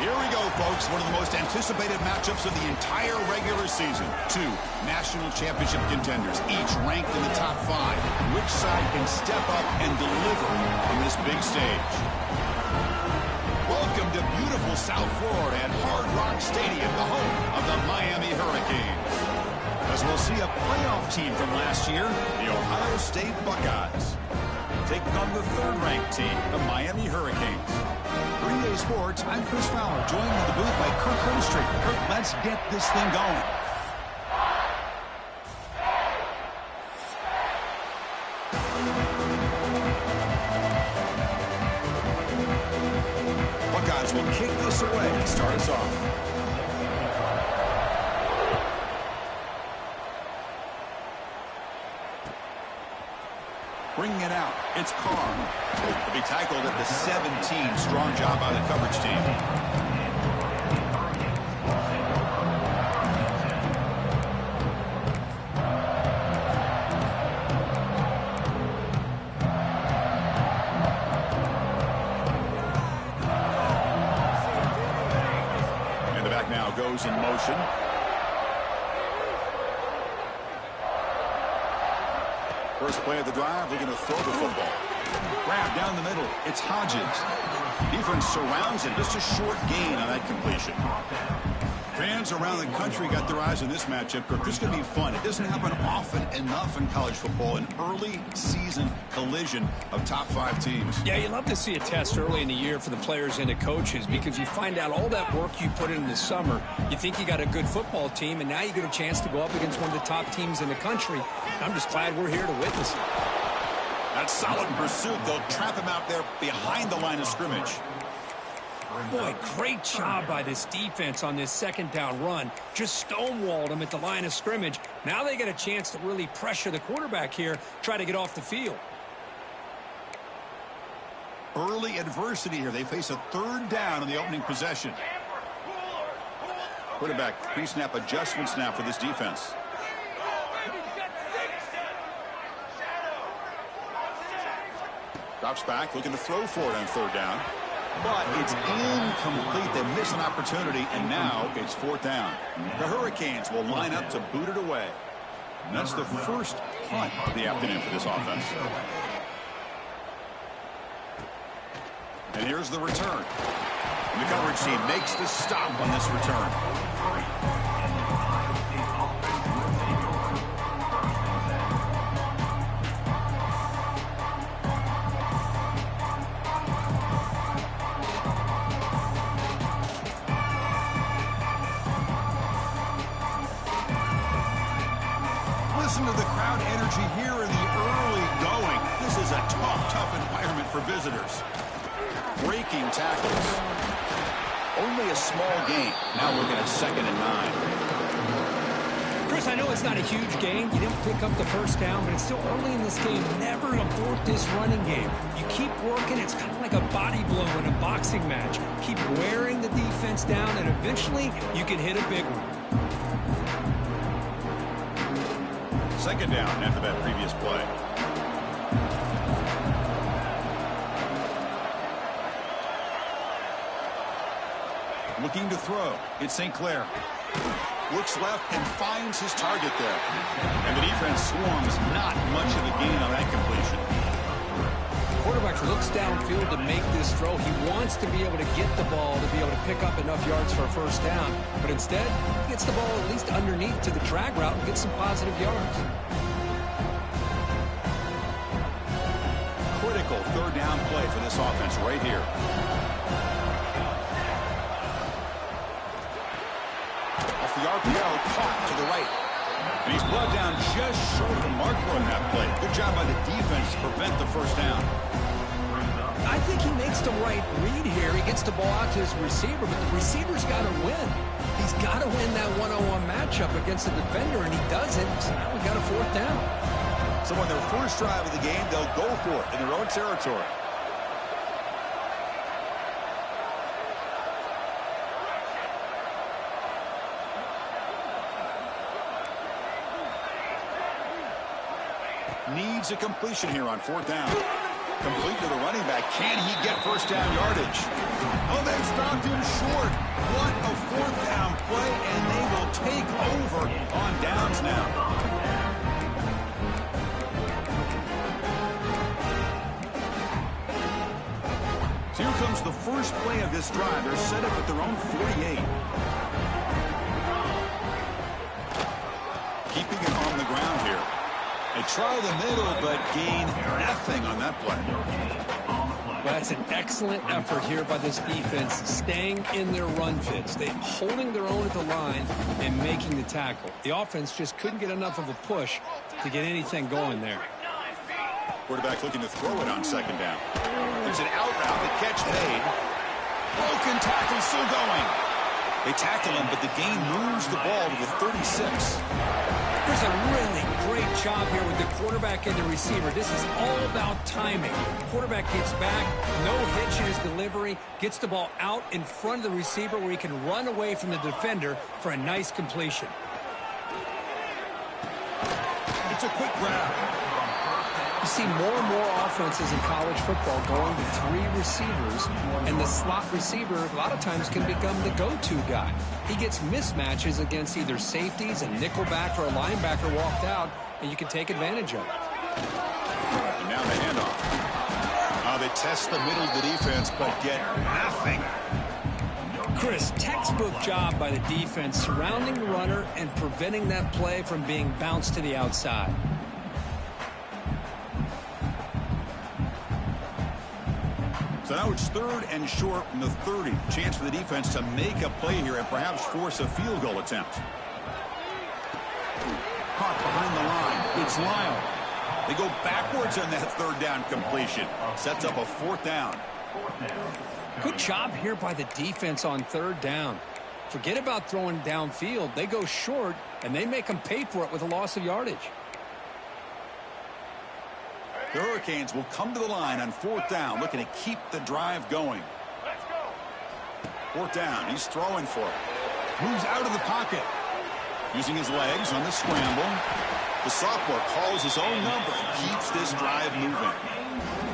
Here we go, folks. One of the most anticipated matchups of the entire regular season. Two national championship contenders, each ranked in the top 5. Which side can step up and deliver on this big stage? Welcome to beautiful South Florida at Hard Rock Stadium, the home of the Miami Hurricanes. As we'll see a playoff team from last year, the Ohio State Buckeyes, taking on the third-ranked team, the Miami Hurricanes. For EA Sports, I'm Chris Fowler, joined in the booth by Kirk Holmstreet. Kirk, let's get this thing going. Buckeyes will kick this away and start us off. Bringing it out, it's Carr. He'll be tackled at the 17. Strong job by the coverage team. And the back now goes in motion. First play of the drive, they're going to throw the football. Grab down the middle. It's Hodges. Defense surrounds him. Just a short gain on that completion. Fans around the country got their eyes on this matchup. This is going to be fun. It doesn't happen often enough in college football. An early season collision of top 5 teams. Yeah, you love to see a test early in the year for the players and the coaches because you find out all that work you put in the summer. You think you got a good football team, and now you get a chance to go up against one of the top teams in the country. I'm just glad we're here to witness it. That's solid pursuit. They'll trap him out there behind the line of scrimmage. Boy, great job by this defense on this second down run. Just stonewalled him at the line of scrimmage. Now they get a chance to really pressure the quarterback here, try to get off the field. Early adversity here. They face a third down in the opening possession. Quarterback pre-snap adjustments now for this defense. Drops back, looking to throw for it on third down. But it's incomplete. They miss an opportunity, and now it's fourth down. The Hurricanes will line up to boot it away. And that's the first punt of the afternoon for this offense. And here's the return. And the coverage team makes the stop on this return. Listen to the crowd energy here in the early going. This is a tough environment for visitors. Breaking tackles. Only a small gain. Now looking at 2nd and 9. Chris, I know it's not a huge game. You didn't pick up the first down, but it's still early in this game. Never abort this running game. You keep working. It's kind of like a body blow in a boxing match. Keep wearing the defense down, and eventually you can hit a big one. Second down after that previous play. Looking to throw. It's St. Clair. Looks left and finds his target there. And the defense swarms. Not much of a gain on that completion. Quarterback looks downfield to make this throw. He wants to be able to get the ball to be able to pick up enough yards for a first down. But instead, he gets the ball at least underneath to the drag route and gets some positive yards. Critical third down play for this offense right here. Off the RPO, caught to the right. And he's brought down just short of the marker on that play. Good job by the defense to prevent the first down. I think he makes the right read here. He gets the ball out to his receiver, but the receiver's got to win. He's got to win that one-on-one matchup against the defender, and he doesn't. So now we got a fourth down. So on their first drive of the game, they'll go for it in their own territory. Needs a completion here on fourth down. Complete to the running back. Can he get first down yardage? Oh, they've stopped him short. What a fourth down play, and they will take over on downs now. So here comes the first play of this drive. They're set up at their own 48. Keeping it on the ground here. They try the middle, but gain nothing on that play. Well, that's an excellent effort here by this defense, staying in their run fits. They're holding their own at the line and making the tackle. The offense just couldn't get enough of a push to get anything going there. Quarterback looking to throw it on second down. There's an out route. The catch made. Broken tackle still going. They tackle him, but the gain moves the ball to the 36. There's a really great job here with the quarterback and the receiver. This is all about timing. Quarterback gets back, no hitch in his delivery, gets the ball out in front of the receiver where he can run away from the defender for a nice completion. It's a quick grab. You see more and more offenses in college football going to 3 receivers, and the slot receiver a lot of times can become the go-to guy. He gets mismatches against either safeties, a nickelback, or a linebacker walked out, and you can take advantage of it. And now the handoff. They test the middle of the defense, but get nothing. Chris, textbook job by the defense surrounding the runner and preventing that play from being bounced to the outside. So now it's third and short from the 30. Chance for the defense to make a play here and perhaps force a field goal attempt. Caught behind the line. It's Lyle. They go backwards on that third down completion. Sets up a fourth down. Good job here by the defense on third down. Forget about throwing downfield. They go short, and they make them pay for it with a loss of yardage. The Hurricanes will come to the line on fourth down, looking to keep the drive going. Fourth down, he's throwing for it. Moves out of the pocket. Using his legs on the scramble. The sophomore calls his own number and keeps this drive moving.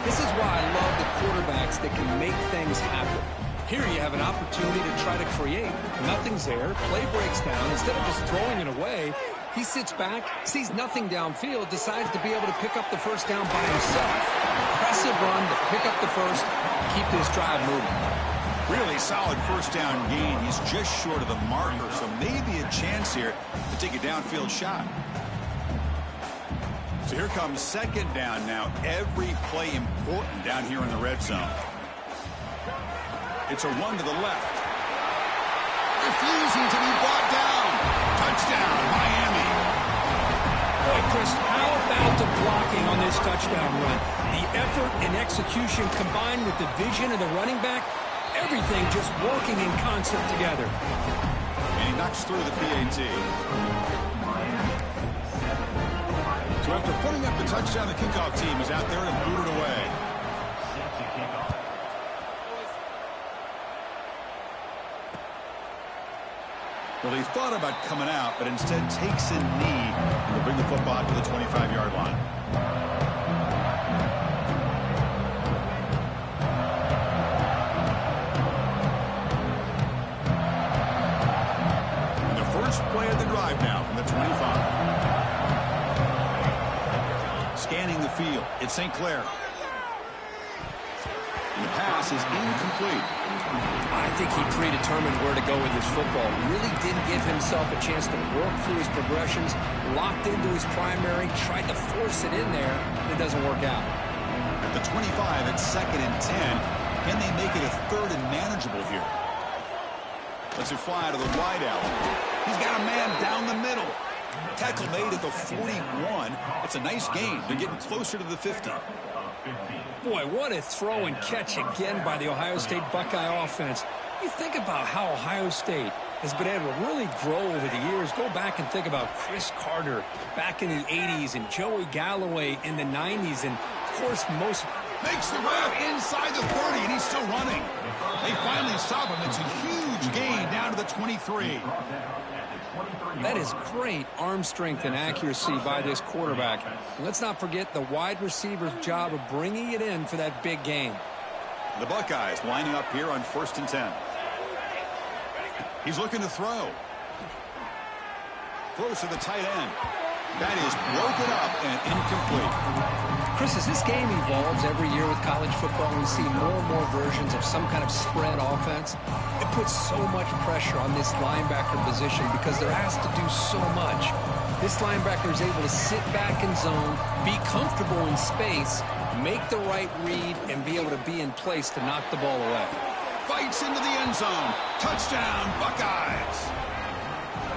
This is why I love the quarterbacks that can make things happen. Here you have an opportunity to try to create. Nothing's there. Play breaks down. Instead of just throwing it away, he sits back, sees nothing downfield, decides to be able to pick up the first down by himself. Impressive run to pick up the first, keep this drive moving. Really solid first down gain. He's just short of the marker, so maybe a chance here to take a downfield shot. So here comes second down now. Every play important down here in the red zone. It's a run to the left. Refusing to be brought down. Touchdown, Miami. Boy, Chris, how about the blocking on this touchdown run? The effort and execution combined with the vision of the running back, everything just working in concert together. And he knocks through the PAT. So after putting up the touchdown, the kickoff team is out there to boot it away. Well, he thought about coming out, but instead takes a knee to bring the football to the 25-yard line. And the first play of the drive now from the 25. Scanning the field, it's St. Clair. And the pass is incomplete. I think he predetermined where to go with his football. Really didn't give himself a chance to work through his progressions, locked into his primary, tried to force it in there, and it doesn't work out. At the 25, it's 2nd and 10. Can they make it a third and manageable here? Let's it fly to the wide out. He's got a man down the middle. Tackle made at the 41. It's a nice gain. They're getting closer to the 50. Boy, what a throw and catch again by the Ohio State Buckeye offense. You think about how Ohio State has been able to really grow over the years. Go back and think about Chris Carter back in the 80s and Joey Galloway in the 90s. And, of course, most Makes the grab inside the 30, and he's still running. They finally stop him. It's a huge gain down to the 23. That is great arm strength and accuracy by this quarterback. And let's not forget the wide receiver's job of bringing it in for that big gain. The Buckeyes lining up here on 1st and 10. He's looking to throw. Throws to the tight end. That is broken up and incomplete. Chris, as this game evolves every year with college football, we see more and more versions of some kind of spread offense. It puts so much pressure on this linebacker position because there has to do so much. This linebacker is able to sit back in zone, be comfortable in space, make the right read, and be able to be in place to knock the ball away. Fights into the end zone. Touchdown, Buckeyes.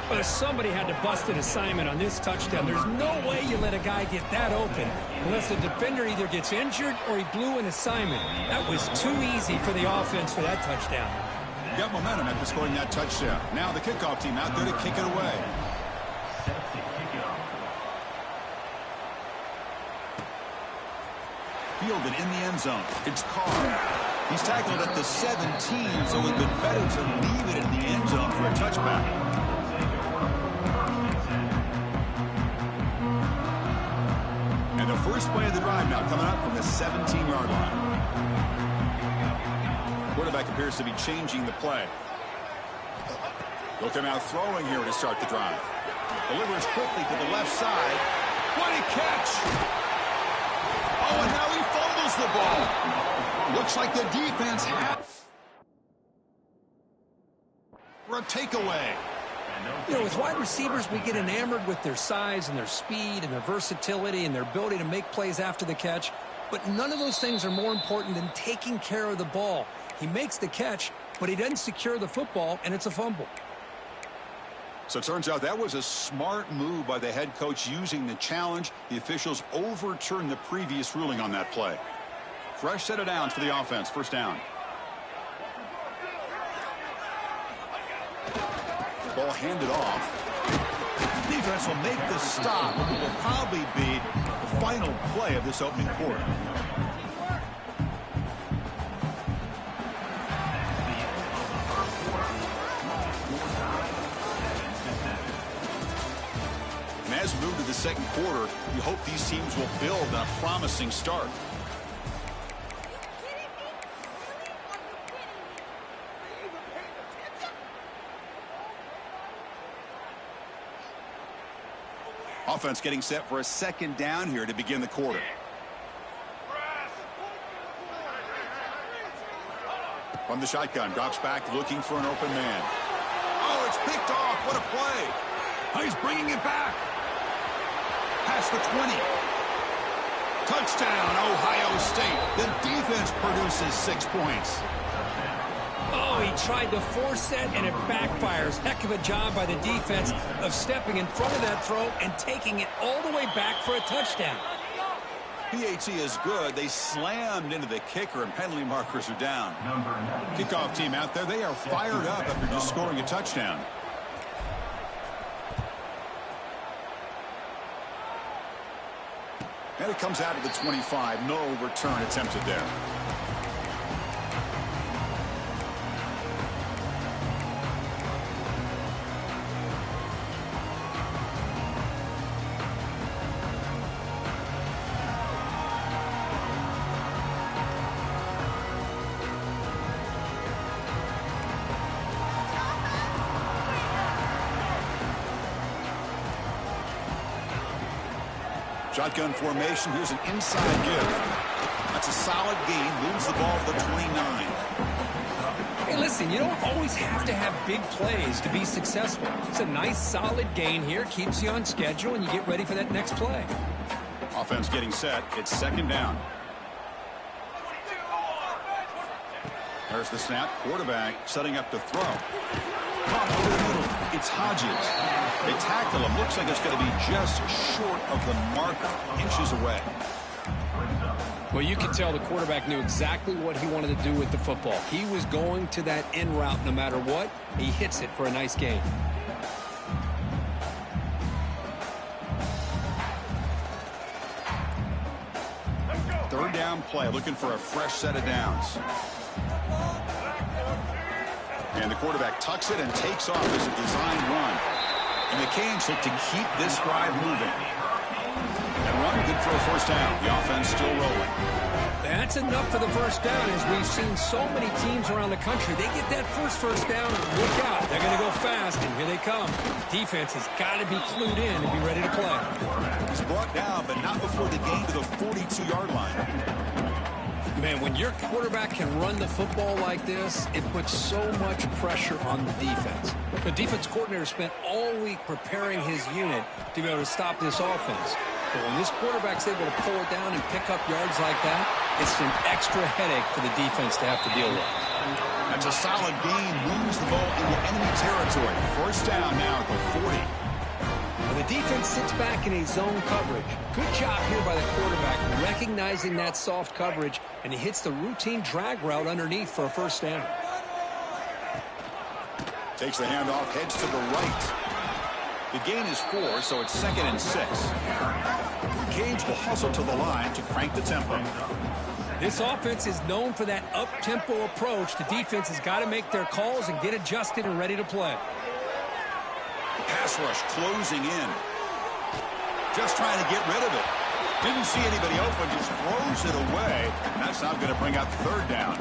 But if somebody had to bust an assignment on this touchdown, there's no way you let a guy get that open unless the defender either gets injured or he blew an assignment. That was too easy for the offense for that touchdown. Got momentum after scoring that touchdown. Now the kickoff team out there to kick it away. Fielded in the end zone. It's Carr. He's tackled at the 17, so it would have been better to leave it in the end zone for a touchback. And the first play of the drive now coming up from the 17-yard line. Quarterback appears to be changing the play. They'll come out throwing here to start the drive. Delivers quickly to the left side. What a catch! Oh, and now he fumbles the ball. Looks like the defense had for a takeaway. You know, with wide receivers, we get enamored with their size and their speed and their versatility and their ability to make plays after the catch. But none of those things are more important than taking care of the ball. He makes the catch, but he doesn't secure the football, and it's a fumble. So it turns out that was a smart move by the head coach using the challenge. The officials overturned the previous ruling on that play. Fresh set of downs for the offense. First down. Ball handed off. Defense will make the stop. It will probably be the final play of this opening quarter. And as we move to the second quarter, we hope these teams will build on a promising start. Offense getting set for a second down here to begin the quarter. From the shotgun, drops back looking for an open man. Oh, it's picked off. What a play. Oh, he's bringing it back. Past the 20. Touchdown, Ohio State. The defense produces 6 points. Oh, he tried to force that, and it backfires. Heck of a job by the defense of stepping in front of that throw and taking it all the way back for a touchdown. PAT is good. They slammed into the kicker, and penalty markers are down. Kickoff team out there, they are fired up after just scoring a touchdown. And it comes out of the 25. No return attempted there. Shotgun formation. Here's an inside give. That's a solid gain. Moves the ball to the 29. Hey, listen, you don't always have to have big plays to be successful. It's a nice, solid gain here. Keeps you on schedule, and you get ready for that next play. Offense getting set. It's second down. There's the snap. Quarterback setting up to throw. Caught over the middle. It's Hodges. They tackle him. Looks like it's going to be just short of the marker, inches away. Well, you can tell the quarterback knew exactly what he wanted to do with the football. He was going to that in route no matter what. He hits it for a nice gain. Third down play, looking for a fresh set of downs. And the quarterback tucks it and takes off as a design run. And the Canes look to keep this drive moving. And run good for a first down. The offense still rolling. That's enough for the first down, as we've seen so many teams around the country. They get that first down, look out. They're going to go fast, and here they come. Defense has got to be clued in and be ready to play. He's brought down, but not before the gain to the 42-yard line. Man, when your quarterback can run the football like this, it puts so much pressure on the defense. The defense coordinator spent all week preparing his unit to be able to stop this offense. But when this quarterback's able to pull it down and pick up yards like that, it's an extra headache for the defense to have to deal with. That's a solid gain. Moves the ball into enemy territory. First down now at the 40. And the defense sits back in a zone coverage. Good job here by the quarterback recognizing that soft coverage, and he hits the routine drag route underneath for a first down. Takes the handoff, heads to the right. The gain is 4, so it's 2nd and 6. The Canes will hustle to the line to crank the tempo. This offense is known for that up-tempo approach. The defense has got to make their calls and get adjusted and ready to play. Pass rush closing in. Just trying to get rid of it. Didn't see anybody open, just throws it away. That's not going to bring out third down.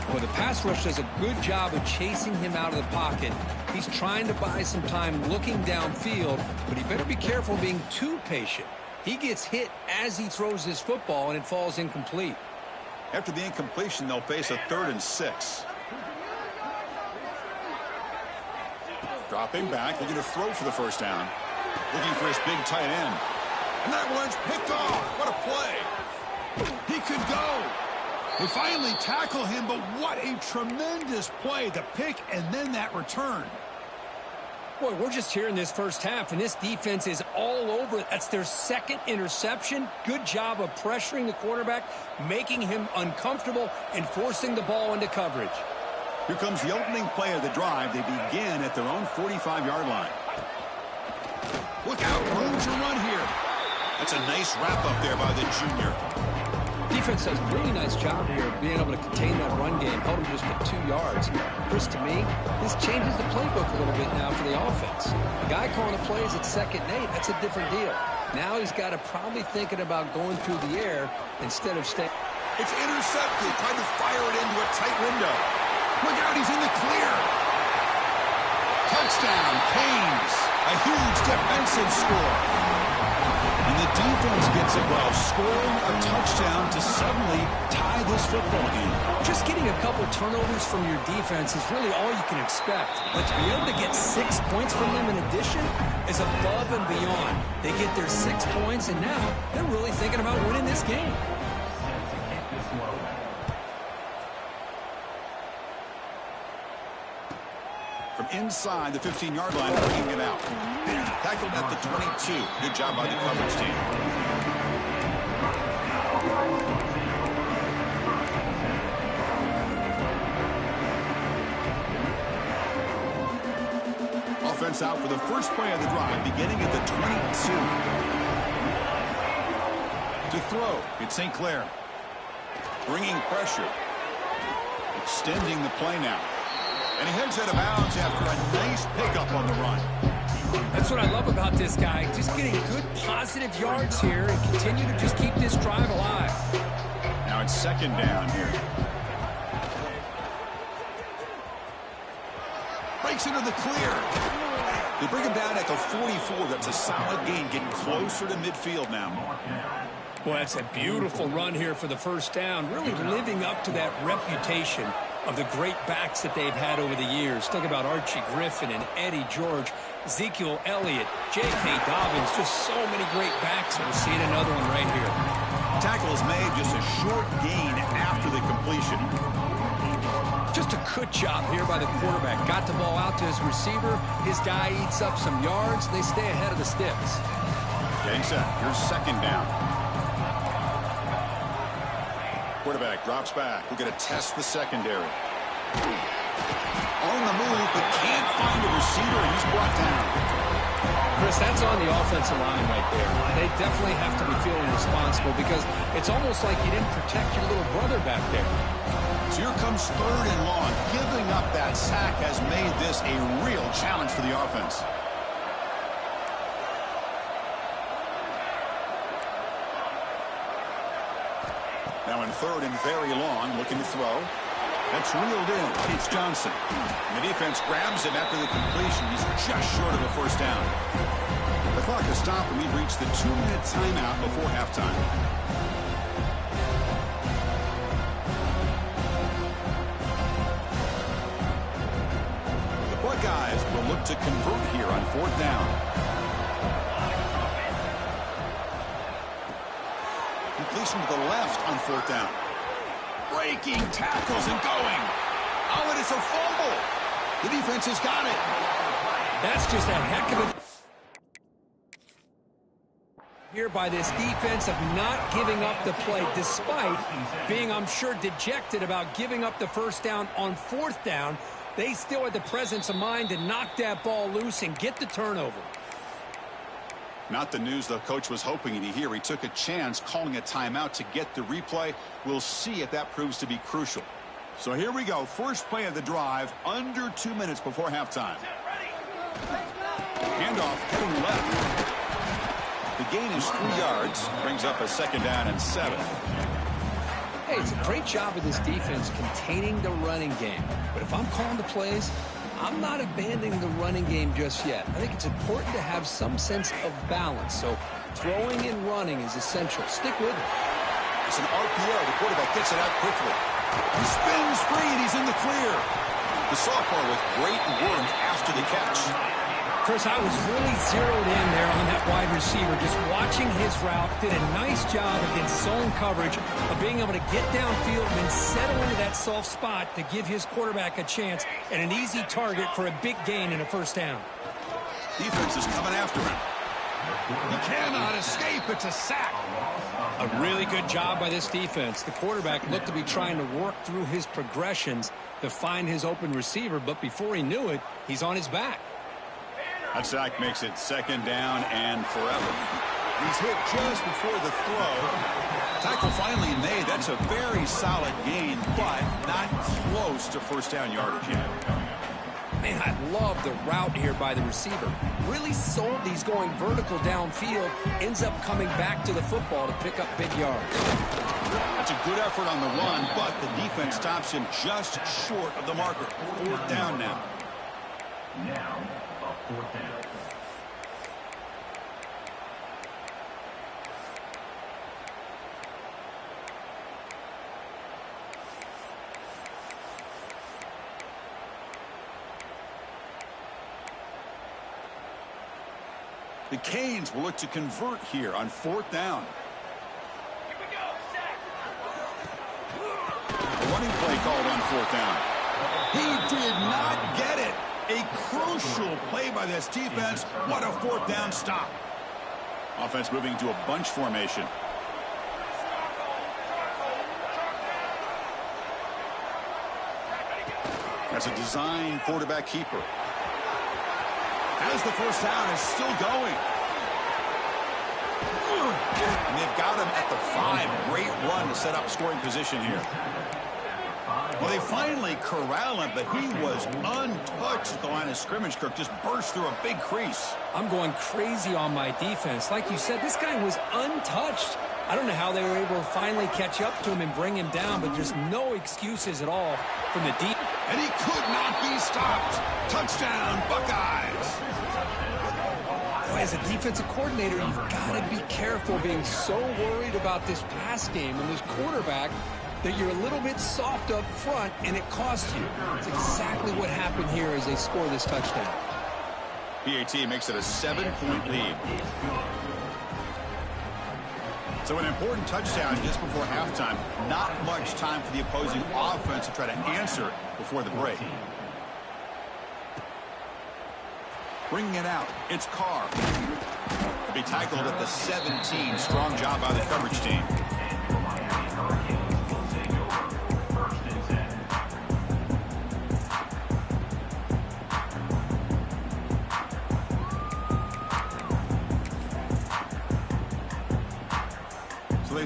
Well, the pass rush does a good job of chasing him out of the pocket. He's trying to buy some time looking downfield, but he better be careful being too patient. He gets hit as he throws his football, and it falls incomplete. After the incompletion, they'll face a 3rd and 6. Dropping back, looking to throw for the first down. Looking for his big tight end. And that one's picked off. What a play. He could go. They finally tackle him, but what a tremendous play. The pick and then that return. Boy, we're just here in this first half, and this defense is all over it. That's their 2nd interception. Good job of pressuring the quarterback, making him uncomfortable, and forcing the ball into coverage. Here comes the opening play of the drive. They begin at their own 45-yard line. Look out, room to run here. That's a nice wrap up there by the junior. Defense does a really nice job here of being able to contain that run game, held him just at 2 yards. Chris, to me, this changes the playbook a little bit now for the offense. The guy calling the plays at 2nd and 8, that's a different deal. Now he's got to probably thinking about going through the air instead of staying. It's intercepted, trying to fire it into a tight window. Look out, he's in the clear. Touchdown, Canes. A huge defensive score. And the defense gets it well, scoring a touchdown to suddenly tie this football game. Just getting a couple turnovers from your defense is really all you can expect. But to be able to get 6 points from them in addition is above and beyond. They get their 6 points, and now they're really thinking about winning this game. From inside the 15-yard line, bringing it out. Tackled at the 22. Good job by the coverage team. Offense out for the first play of the drive, beginning at the 22. To throw, it's St. Clair. Bringing pressure. Extending the play now. And he heads out of bounds after a nice pickup on the run. That's what I love about this guy. Just getting good positive yards here and continue to just keep this drive alive. Now it's 2nd down here. Breaks into the clear. They bring him down at the 44. That's a solid gain, getting closer to midfield now. Well, that's a beautiful run here for the first down, really living up to that reputation of the great backs that they've had over the years. Think about Archie Griffin and Eddie George, Ezekiel Elliott, J.K. Dobbins, just so many great backs. We're seeing another one right here. Tackle is made, just a short gain after the completion. Just a good job here by the quarterback. Got the ball out to his receiver. His guy eats up some yards. They stay ahead of the sticks. Getting set. Here's 2nd down. Quarterback drops back. We're going to test the secondary. On the move, but can't find a receiver, and he's brought down. Chris, Chris, that's on the offensive line right there. They definitely have to be feeling responsible because it's almost like you didn't protect your little brother back there. So here comes 3rd and long. Giving up that sack has made this a real challenge for the offense. Now in 3rd and very long, looking to throw. That's reeled in. It's Johnson. And the defense grabs him after the completion. He's just short of a first down. The clock has stopped, and we've reached the 2-minute timeout before halftime. The Buckeyes will look to convert here on 4th down. Completion to the left on 4th down. Breaking tackles and going. Oh, and it's a fumble. The defense has got it. That's just a heck of a here by this defense of not giving up the play, despite being, I'm sure, dejected about giving up the first down on 4th down. They still had the presence of mind to knock that ball loose and get the turnover. Not the news the coach was hoping to hear. He took a chance calling a timeout to get the replay. We'll see if that proves to be crucial. So here we go. First play of the drive, under 2 minutes before halftime. Handoff heading left. The gain is 3 yards. Brings up a 2nd down and 7. Hey, it's a great job of this defense containing the running game. But if I'm calling the plays, I'm not abandoning the running game just yet. I think it's important to have some sense of balance. So throwing and running is essential. Stick with it. It's an RPO. The quarterback gets it out quickly. He spins free and he's in the clear. The sophomore with great work after the catch. Chris, I was really zeroed in there on that wide receiver. Just watching his route, did a nice job against zone coverage of being able to get downfield and then settle into that soft spot to give his quarterback a chance and an easy target for a big gain in a first down. Defense is coming after him. He cannot escape. It's a sack. A really good job by this defense. The quarterback looked to be trying to work through his progressions to find his open receiver, but before he knew it, he's on his back. That sack makes it 2nd down and forever. He's hit just before the throw. Tackle finally made. That's a very solid gain, but not close to first down yardage yet. Man, I love the route here by the receiver. Really sold these going vertical downfield. Ends up coming back to the football to pick up big yards. That's a good effort on the run, but the defense stops him just short of the marker. 4th down now. Now, a 4th down. The Canes will look to convert here on 4th down. A running play called on 4th down. He did not get it. A crucial play by this defense. What a 4th down stop. Offense moving to a bunch formation. That's a design quarterback keeper. As the first down is still going. And they've got him at the 5. Great run to set up scoring position here. Well, they finally corral him, but he was untouched at the line of scrimmage. Kirk just burst through a big crease. I'm going crazy on my defense. Like you said, this guy was untouched. I don't know how they were able to finally catch up to him and bring him down, but just no excuses at all from the deep. And he could not be stopped. Touchdown, Buckeyes. Boy, as a defensive coordinator, you've got to be careful being so worried about this pass game and this quarterback that you're a little bit soft up front, and it costs you. It's exactly what happened here as they score this touchdown. PAT makes it a 7-point lead. So an important touchdown just before halftime. Not much time for the opposing offense to try to answer before the break. Bringing it out, it's Carr. He'll be tackled at the 17. Strong job by the coverage team.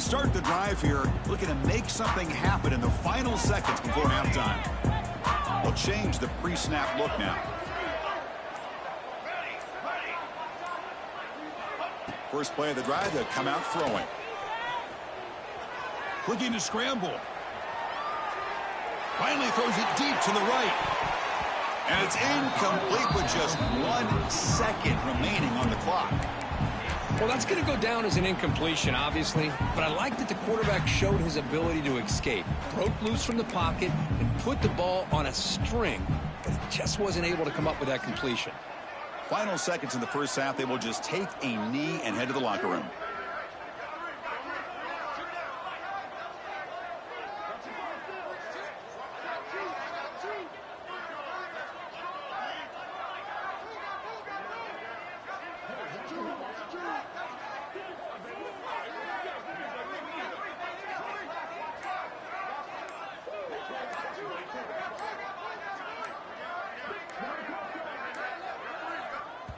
start the drive here, looking to make something happen in the final seconds before halftime. They'll change the pre-snap look now. First play of the drive, they'll come out throwing. Looking to scramble. Finally throws it deep to the right. And it's incomplete with just 1 second remaining on the clock. Well, that's going to go down as an incompletion, obviously, but I like that the quarterback showed his ability to escape, broke loose from the pocket, and put the ball on a string, but he just wasn't able to come up with that completion. Final seconds in the first half, they will just take a knee and head to the locker room.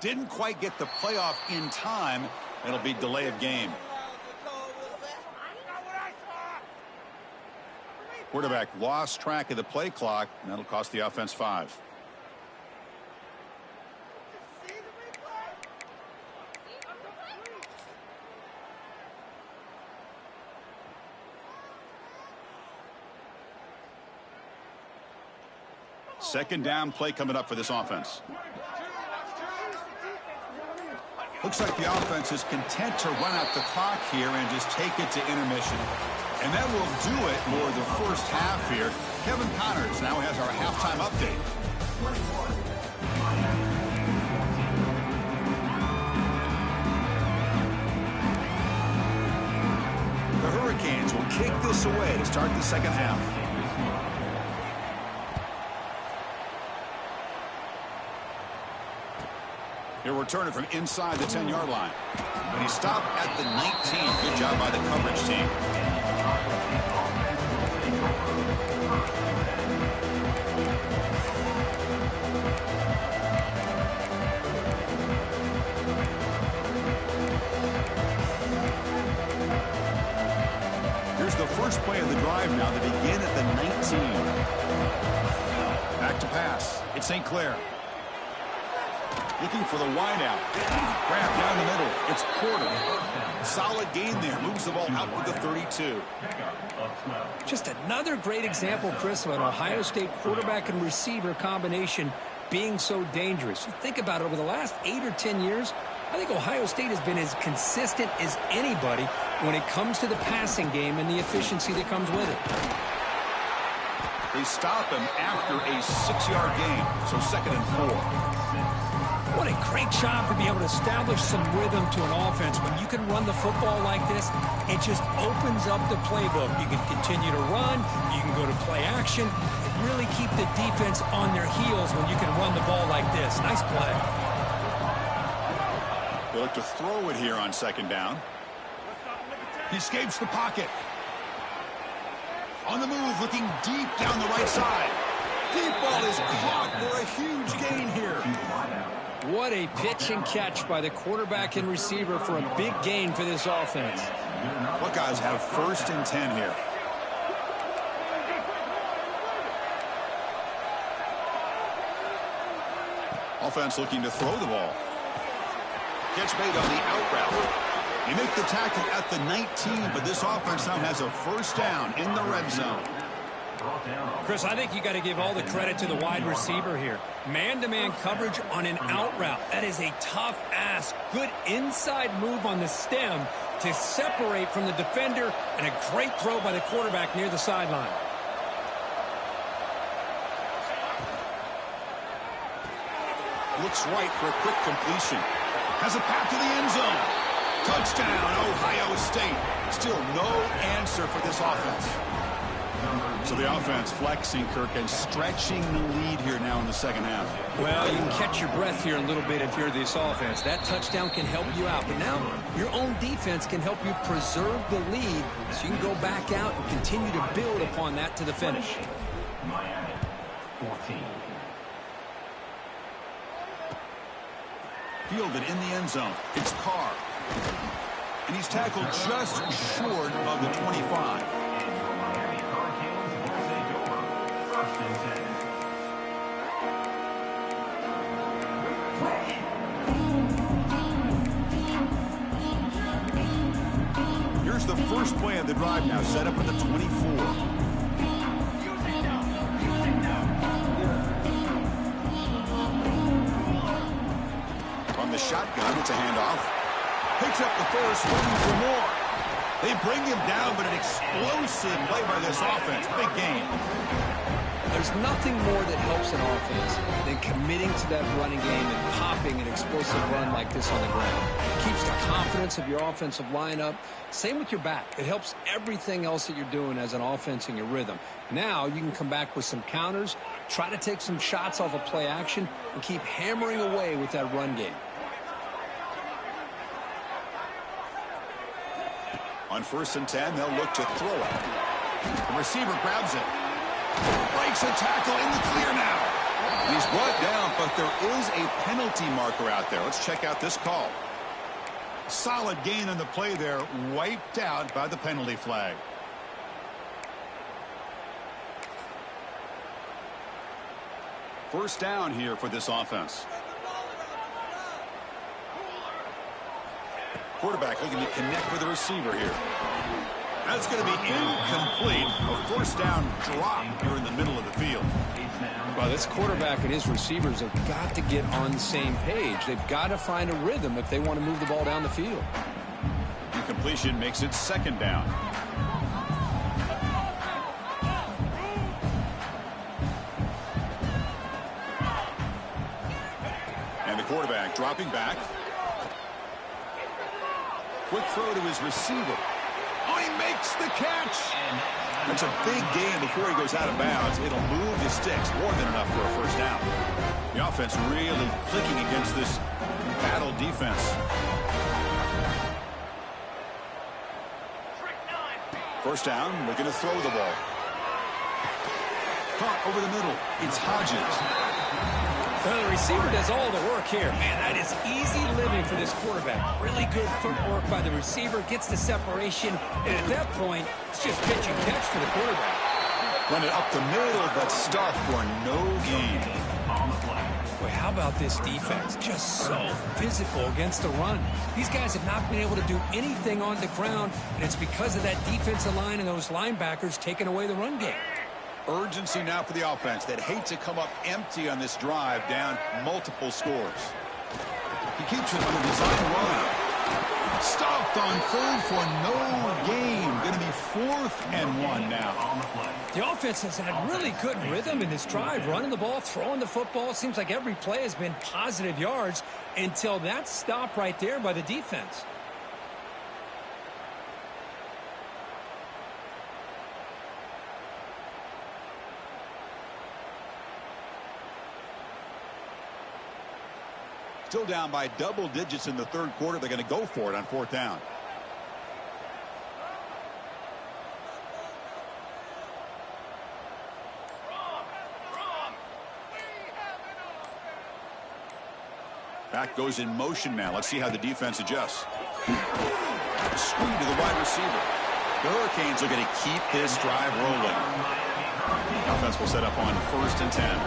Didn't quite get the playoff in time. It'll be delay of game. Quarterback lost track of the play clock, and that'll cost the offense 5. Second down play coming up for this offense. Looks like the offense is content to run out the clock here and just take it to intermission. And that will do it for the first half here. Kevin Connors now has our halftime update. The Hurricanes will kick this away to start the second half. He'll return it from inside the 10-yard line. But he stopped at the 19. Good job by the coverage team. Here's the first play of the drive now. They begin at the 19. Back to pass. It's St. Clair. Looking for the wideout. Grab down the middle. It's Porter. Solid gain there. Moves the ball out with the 32. Just another great example, Chris, of an Ohio State quarterback and receiver combination being so dangerous. You think about it, over the last 8 or 10 years, I think Ohio State has been as consistent as anybody when it comes to the passing game and the efficiency that comes with it. They stop him after a 6-yard gain, so 2nd and 4. What a great job to be able to establish some rhythm to an offense. When you can run the football like this, it just opens up the playbook. You can continue to run. You can go to play action. And really keep the defense on their heels when you can run the ball like this. Nice play. They look to throw it here on 2nd down. He escapes the pocket. On the move, looking deep down the right side. Deep ball is caught for a huge gain here. What a pitch and catch by the quarterback and receiver for a big gain for this offense. Buckeyes have 1st and 10 here. Offense looking to throw the ball. Catch made on the out route. You make the tackle at the 19, but this offense now has a 1st down in the red zone. Chris, I think you got to give all the credit to the wide receiver here. Man-to-man coverage on an out route. That is a tough ask. Good inside move on the stem to separate from the defender, and a great throw by the quarterback near the sideline. Looks right for a quick completion. Has a path to the end zone. Touchdown, Ohio State. Still no answer for this offense. So the offense flexing, Kirk, and stretching the lead here now in the second half. Well, you can catch your breath here a little bit if you're this offense. That touchdown can help you out. But now your own defense can help you preserve the lead so you can go back out and continue to build upon that to the finish. Miami, 14. Fielded in the end zone. It's Carr. And he's tackled just short of the 25. Miami Hurricanes will take over. First and 10. Here's the first play of the drive now, set up at the 24. From the shotgun, it's a handoff. Picks up the first, looking for more. They bring him down, but an explosive play by this offense. Big game. There's nothing more that helps an offense than committing to that running game and popping an explosive run like this on the ground. It keeps the confidence of your offensive lineup. Same with your back. It helps everything else that you're doing as an offense in your rhythm. Now you can come back with some counters, try to take some shots off of play action, and keep hammering away with that run game. On 1st and 10, they'll look to throw it. The receiver grabs it. Breaks a tackle in the clear now. He's brought down, but there is a penalty marker out there. Let's check out this call. Solid gain on the play there, wiped out by the penalty flag. First down here for this offense. Quarterback looking to connect with the receiver here. That's going to be incomplete. A first down drop here in the middle of the field. Well, this quarterback and his receivers have got to get on the same page. They've got to find a rhythm if they want to move the ball down the field. Incompletion makes it second down. And the quarterback dropping back. Quick throw to his receiver. Oh, he makes the catch. That's a big gain before he goes out of bounds. It'll move the sticks, more than enough for a first down. The offense really clicking against this battle defense. First down, looking to throw the ball. Caught over the middle. It's Hodges. Well, the receiver does all the work here. Man, that is easy living for this quarterback. Really good footwork by the receiver, gets the separation, and at that point, it's just pitch and catch for the quarterback. Run it up the middle, but stuffed for no gain. Boy, how about this defense? Just so physical against the run. These guys have not been able to do anything on the ground, and it's because of that defensive line and those linebackers taking away the run game. Urgency now for the offense that hate to come up empty on this drive, down multiple scores. He keeps it on the design run. Stopped on third for no gain. Going to be 4th and 1 now. The offense has had really good rhythm in this drive, running the ball, throwing the football. Seems like every play has been positive yards until that stop right there by the defense. Still down by double digits in the third quarter. They're going to go for it on 4th down. Back goes in motion now. Let's see how the defense adjusts. Screen to the wide receiver. The Hurricanes are going to keep this drive rolling. The offense will set up on 1st and 10.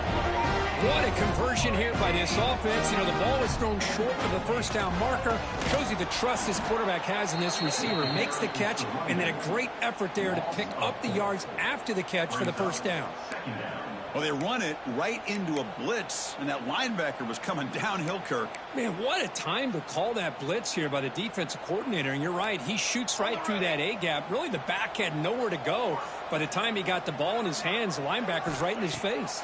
What a conversion here by this offense. You know, the ball is thrown short of the first down marker. Shows you the trust this quarterback has in this receiver. Makes the catch, and then a great effort there to pick up the yards after the catch for the first down. Well, they run it right into a blitz, and that linebacker was coming downhill, Kirk. Man, what a time to call that blitz here by the defensive coordinator. And you're right, he shoots right through that A-gap. Really, the back had nowhere to go. By the time he got the ball in his hands, the linebacker's right in his face.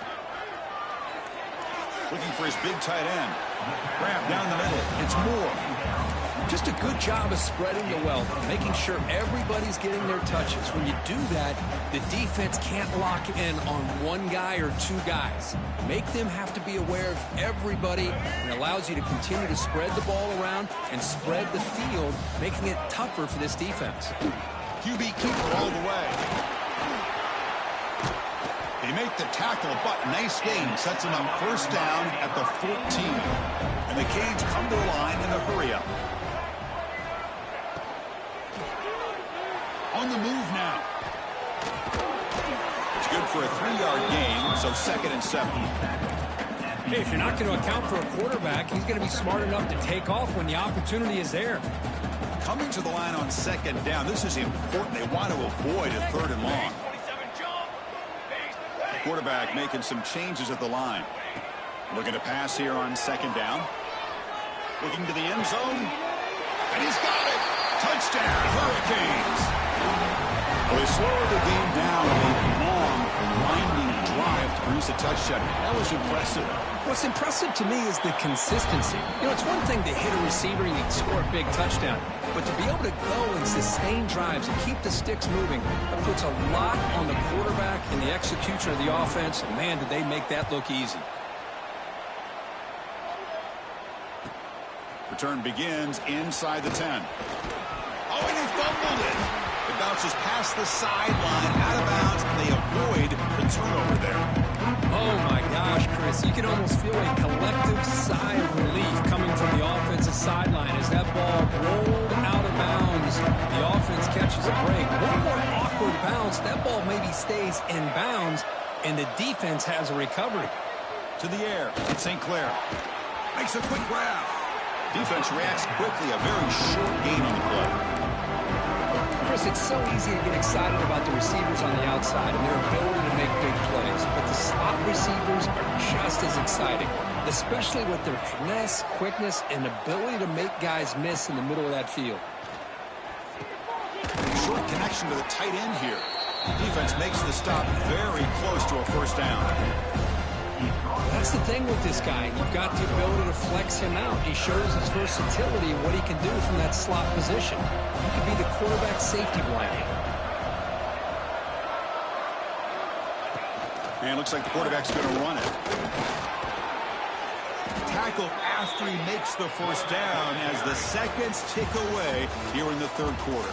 Looking for his big tight end. Grab down the middle. It's Moore. Just a good job of spreading the wealth, making sure everybody's getting their touches. When you do that, the defense can't lock in on one guy or two guys. Make them have to be aware of everybody, and allows you to continue to spread the ball around and spread the field, making it tougher for this defense. QB keeper all the way. They make the tackle, but nice gain. Sets them up first down at the 14. And the Canes come to the line in a hurry-up. on the move now. It's good for a 3-yard gain, so 2nd and 7. Hey, if you're not going to account for a quarterback, he's going to be smart enough to take off when the opportunity is there. Coming to the line on 2nd down, this is important. They want to avoid a 3rd and long. The quarterback making some changes at the line. Looking to pass here on 2nd down. Looking to the end zone. And he's got it. Touchdown, Hurricanes. Well, they slowed the game down with a long, winding drive to produce a touchdown. That was impressive. What's impressive to me is the consistency. You know, it's one thing to hit a receiver and you can score a big touchdown, but to be able to go and sustain drives and keep the sticks moving, that puts a lot on the quarterback and the execution of the offense. And man, did they make that look easy. Return begins inside the 10. Oh, and he fumbled it. It bounces past the sideline, out of bounds, and they avoid the turnover there. Oh, my gosh, Chris. You can almost feel a collective sigh of relief coming from the offensive sideline as that ball rolled out of bounds. The offense catches a break. One more awkward bounce. That ball maybe stays in bounds, and the defense has a recovery. To the air. St. Clair makes a quick grab. Defense reacts quickly. A very short gain on the play. Chris, it's so easy to get excited about the receivers on the outside and their ability to make big plays, but the slot receivers are just as exciting, especially with their finesse, quickness, and ability to make guys miss in the middle of that field. Short connection to the tight end here. Defense makes the stop very close to a 1st down. That's the thing with this guy. You've got the ability to flex him out. He shows his versatility and what he can do from that slot position. He could be the quarterback safety blanket. And looks like the quarterback's going to run it. Tackle after he makes the 1st down as the seconds tick away here in the 3rd quarter.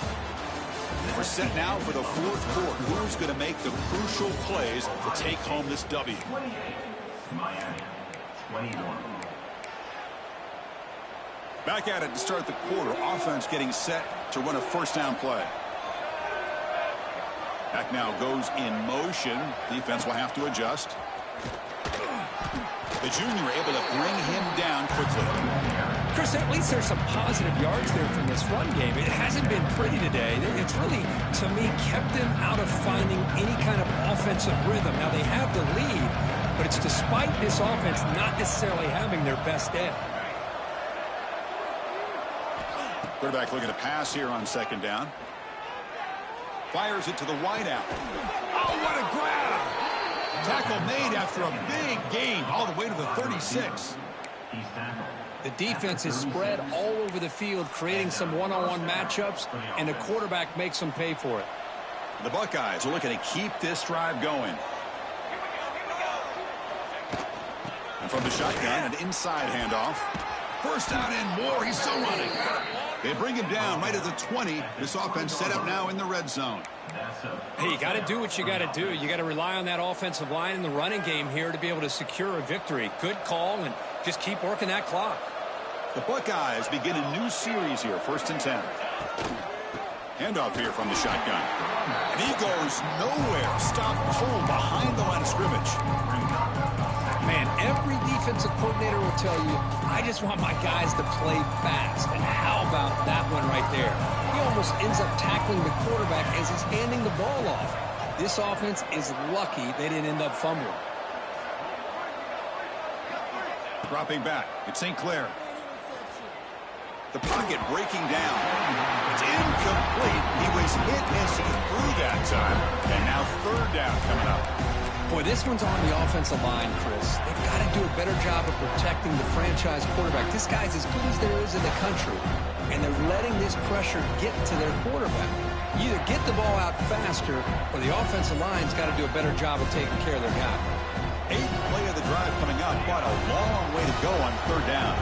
We're set now for the 4th quarter. Who's going to make the crucial plays to take home this W? Miami, 21. Back at it to start the quarter. Offense getting set to run a 1st down play. Back now goes in motion. Defense will have to adjust. The junior able to bring him down quickly. Chris, at least there's some positive yards there from this run game. It hasn't been pretty today. It's really, to me, kept them out of finding any kind of offensive rhythm. Now, they have the lead, but it's despite this offense not necessarily having their best day. Quarterback looking to pass here on 2nd down. Fires it to the wideout. Oh, what a grab! Tackle made after a big gain all the way to the 36. The defense is spread all over the field, creating some one-on-one matchups, and the quarterback makes them pay for it. The Buckeyes are looking to keep this drive going. And from the shotgun, an inside handoff. 1st down and more. He's still running. They bring him down right at the 20. This offense set up now in the red zone. Hey, you got to do what you got to do. You got to rely on that offensive line in the running game here to be able to secure a victory. Good call, and just keep working that clock. The Buckeyes begin a new series here, 1st and 10. Handoff here from the shotgun. And he goes nowhere. Stop cold behind the line of scrimmage. Man, every defensive coordinator will tell you, I just want my guys to play fast. And how about that one right there? He almost ends up tackling the quarterback as he's handing the ball off. This offense is lucky they didn't end up fumbling. Dropping back, it's St. Clair. The pocket breaking down. It's incomplete. He was hit as he threw that time. And now 3rd down coming up. Boy, this one's on the offensive line, Chris. They've got to do a better job of protecting the franchise quarterback. This guy's as good as there is in the country, and they're letting this pressure get to their quarterback. You either get the ball out faster, or the offensive line's got to do a better job of taking care of their guy. 8th play of the drive coming up, but a long way to go on 3rd down.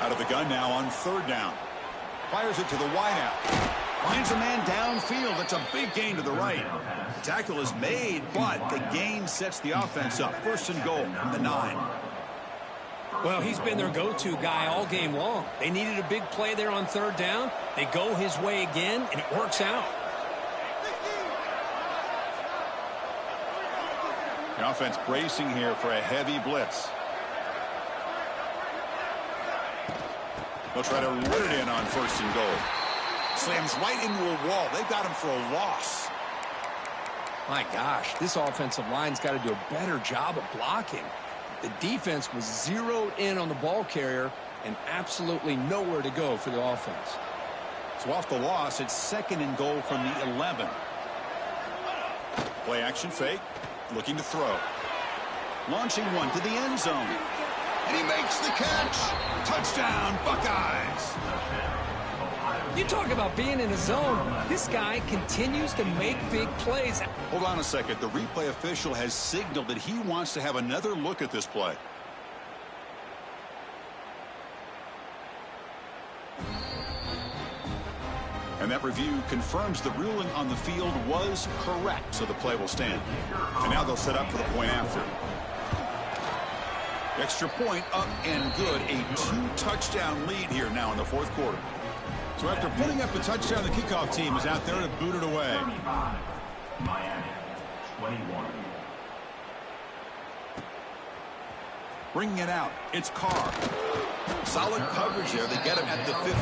Out of the gun now on 3rd down. Fires it to the wideout. Finds a man downfield. It's a big gain to the right. The tackle is made, but the gain sets the offense up. 1st and goal from the 9. Well, he's been their go-to guy all game long. They needed a big play there on third down. They go his way again, and it works out. The offense bracing here for a heavy blitz. They'll try to run it in on 1st and goal. Slams right into a wall. They've got him for a loss. My gosh, this offensive line's got to do a better job of blocking. The defense was zeroed in on the ball carrier and absolutely nowhere to go for the offense. So off the loss, it's 2nd and goal from the 11. Play action fake. Looking to throw. Launching one to the end zone. And he makes the catch. Touchdown, Buckeyes. You talk about being in a zone. This guy continues to make big plays. Hold on a second. The replay official has signaled that he wants to have another look at this play. And that review confirms the ruling on the field was correct, so the play will stand. And now they'll set up for the point after. Extra point up and good. A 2-touchdown lead here now in the 4th quarter. So after putting up the touchdown, the kickoff team is out there to boot it away. 35, Miami, 21. Bringing it out, it's Carr. Solid coverage there. They get him at the 15.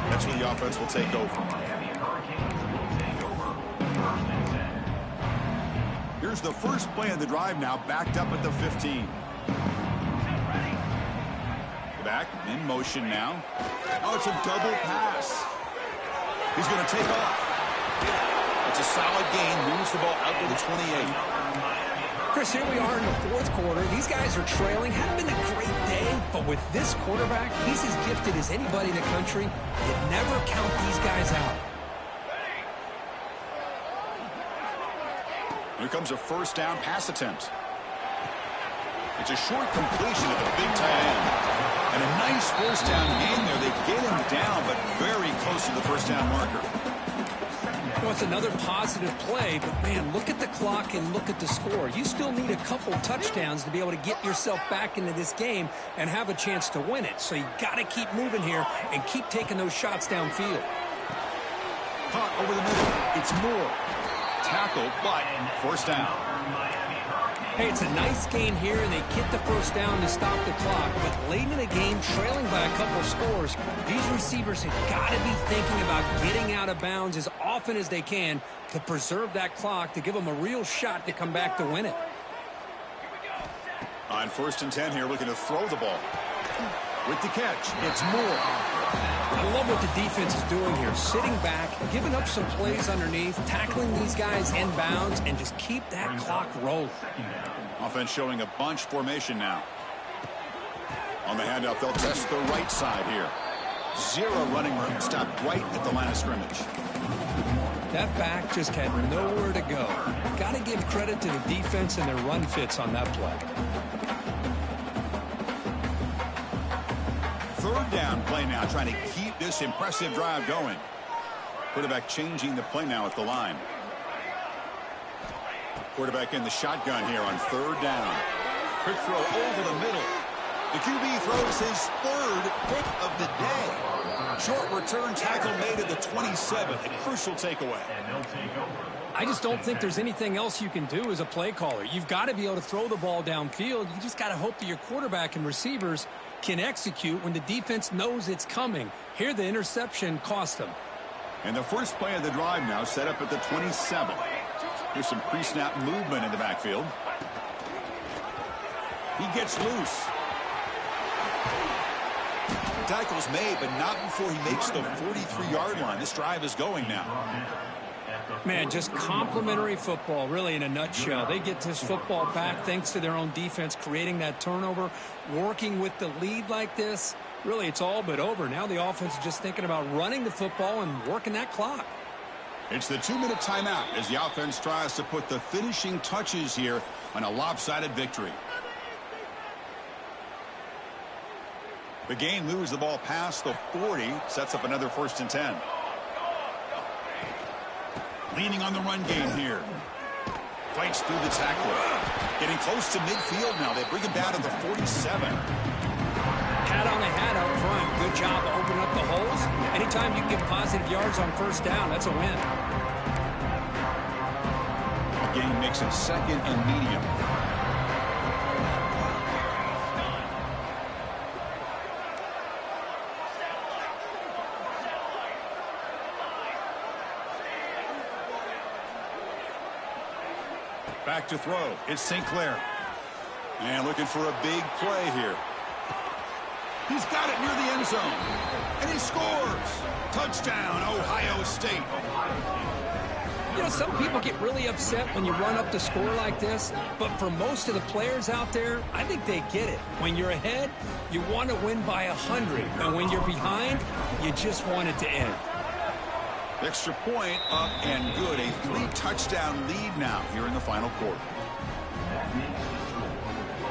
That's where the offense will take over. Miami Hurricanes will take over. 1st and 10. Here's the first play of the drive now, backed up at the 15. Back in motion now. Oh, it's a double pass. He's going to take off. It's a solid gain. Moves the ball out to the 28. Chris, here we are in the 4th quarter. These guys are trailing. Hadn't been a great day, but with this quarterback, he's as gifted as anybody in the country. You never count these guys out. Here comes a 1st down pass attempt. It's a short completion of the big tight end. And a nice 1st down gain there. They get him down, but very close to the 1st down marker. Well, it's another positive play, but, man, look at the clock and look at the score. You still need a couple touchdowns to be able to get yourself back into this game and have a chance to win it. So you got to keep moving here and keep taking those shots downfield. Caught over the middle. It's Moore. Tackled, but 1st down. Hey, it's a nice gain here, and they get the 1st down to stop the clock. But late in the game, trailing by a couple scores, these receivers have got to be thinking about getting out of bounds as often as they can to preserve that clock, to give them a real shot to come back to win it. On 1st and 10 here, looking to throw the ball. With the catch, it's Moore. I love what the defense is doing here, sitting back, giving up some plays underneath, tackling these guys in bounds, and just keep that clock rolling. Offense showing a bunch formation now. On the handoff, they'll test the right side here. 0 running room, stopped right at the line of scrimmage. That back just had nowhere to go. Got to give credit to the defense and their run fits on that play. 3rd down play now, trying to keep this impressive drive going. Quarterback changing the play now at the line. Quarterback in the shotgun here on 3rd down. Quick throw over the middle. The QB throws his 3rd pick of the day. Short return tackle made at the 27. A crucial takeaway. And they'll take over. I just don't think there's anything else you can do as a play caller. You've got to be able to throw the ball downfield. You just got to hope that your quarterback and receivers can execute when the defense knows it's coming. Here, the interception cost them. And the first play of the drive now set up at the 27. Here's some pre-snap movement in the backfield. He gets loose. Tackle's made, but not before he makes the 43-yard line. This drive is going now. Man, just complimentary football, really, in a nutshell. They get this football back thanks to their own defense, creating that turnover, working with the lead like this. Really, it's all but over. Now the offense is just thinking about running the football and working that clock. It's the 2-minute timeout as the offense tries to put the finishing touches here on a lopsided victory. The game moves the ball past the 40, sets up another 1st and 10. Leaning on the run game here. Fights through the tackle. Getting close to midfield now. They bring him down to the 47. job of opening up the holes. Anytime you can get positive yards on first down, that's a win. The game makes it 2nd and medium. Back to throw. It's St. Clair. And looking for a big play here. He's got it near the end zone. And he scores. Touchdown, Ohio State. You know, some people get really upset when you run up the score like this, but for most of the players out there, I think they get it. When you're ahead, you want to win by 100, and when you're behind, you just want it to end. Extra point up and good. A 3-touchdown lead now here in the final quarter. That makes the score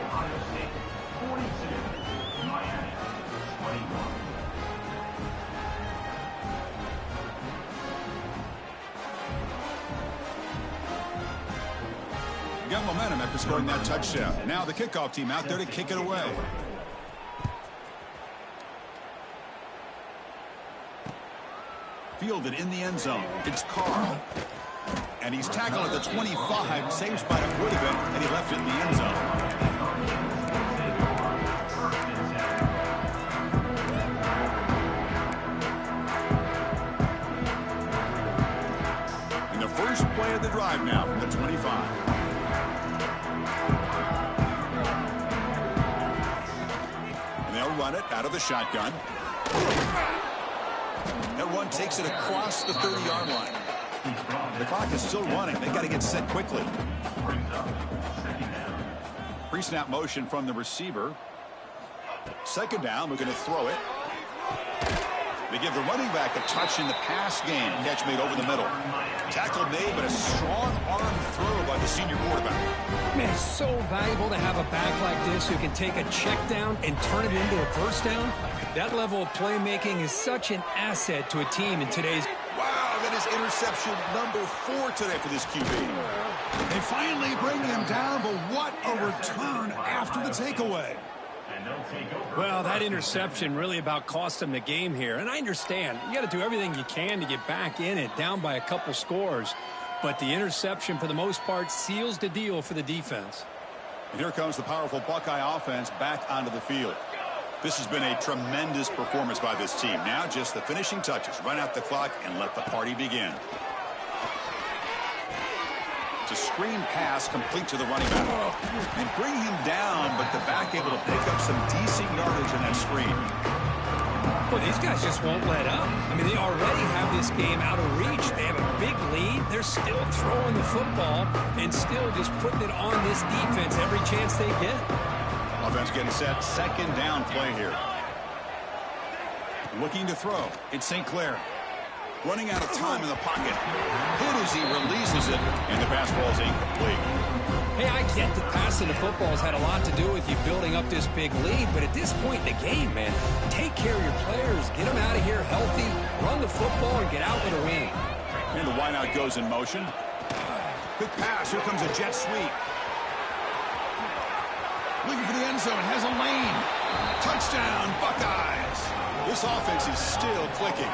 Ohio State 42, Miami 21. Got momentum after scoring that touchdown. Now the kickoff team out there to kick it away. Fielded in the end zone. It's Carl. And he's tackled at the 25. Same spot it would have been, and he left it in the end zone. And the first play of the drive now from the 25. Run it out of the shotgun. That one takes it across the 30-yard line. The clock is still running. They got to get set quickly. Pre-snap motion from the receiver. 2nd down. We're going to throw it. They give the running back a touch in the pass game. Catch made over the middle. Tackle made, but a strong arm throw by the senior quarterback. Man, it's so valuable to have a back like this who can take a check down and turn it into a first down. That level of playmaking is such an asset to a team in today's... Wow, that is interception number 4 today for this QB. They finally bring him down, but what a return after the takeaway. Well, that interception really about cost them the game here. And I understand. You got to do everything you can to get back in it, down by a couple scores. But the interception, for the most part, seals the deal for the defense. And here comes the powerful Buckeye offense back onto the field. This has been a tremendous performance by this team. Now just the finishing touches. Run out the clock and let the party begin. It's a screen pass complete to the running back. And bring him down, but the back able to pick up some decent yardage in that screen. Well, these guys just won't let up. I mean, they already have this game out of reach. They have a big lead. They're still throwing the football and still just putting it on this defense every chance they get. Offense getting set. 2nd down play here. Looking to throw. It's St. Clair. Running out of time in the pocket. Hit as he releases it, and the pass ball is incomplete. Hey, I get that passing the football has had a lot to do with you building up this big lead, but at this point in the game, man, take care of your players. Get them out of here healthy, run the football, and get out with a win. And the wideout goes in motion. Quick pass. Here comes a jet sweep. Looking for the end zone. Has a lane. Touchdown, Buckeyes. This offense is still clicking.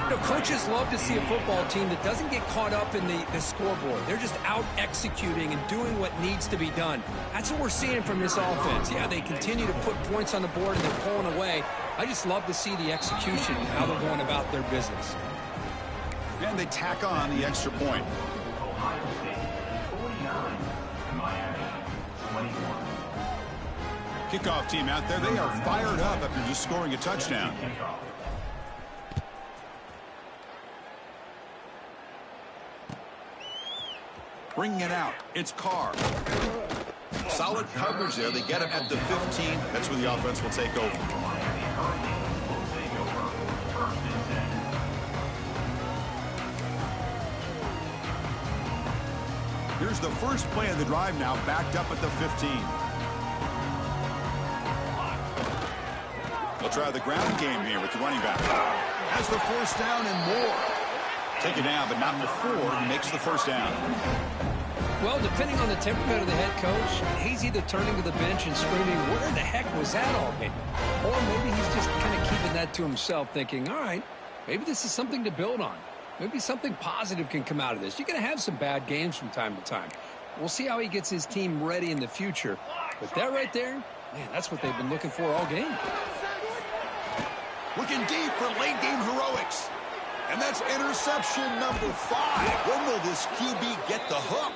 You know, coaches love to see a football team that doesn't get caught up in the scoreboard. They're just out executing and doing what needs to be done. That's what we're seeing from this offense. Yeah, they continue to put points on the board and they're pulling away. I just love to see the execution and how they're going about their business. And they tack on the extra point. Ohio State 49, Miami 21. Kickoff team out there. They are fired up after just scoring a touchdown. Bringing it out. It's Carr. Solid coverage there. They get him at the 15. That's where the offense will take over. Here's the first play of the drive now, backed up at the 15. They'll try the ground game here with the running back. Has the first down and more. Take it down, but not before he makes the first down. Well, depending on the temperament of the head coach, he's either turning to the bench and screaming, where the heck was that all been? Or maybe he's just kind of keeping that to himself, thinking, all right, maybe this is something to build on. Maybe something positive can come out of this. You're going to have some bad games from time to time. We'll see how he gets his team ready in the future. But that right there, man, that's what they've been looking for all game. Looking deep for late-game heroics. And that's interception number 5. When will this QB get the hook?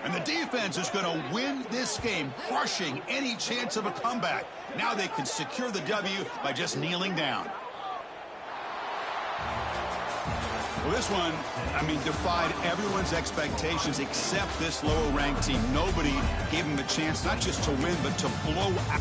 And the defense is going to win this game, crushing any chance of a comeback. Now they can secure the W by just kneeling down. Well, this one, defied everyone's expectations except this lower-ranked team. Nobody gave them a chance not just to win, but to blow out.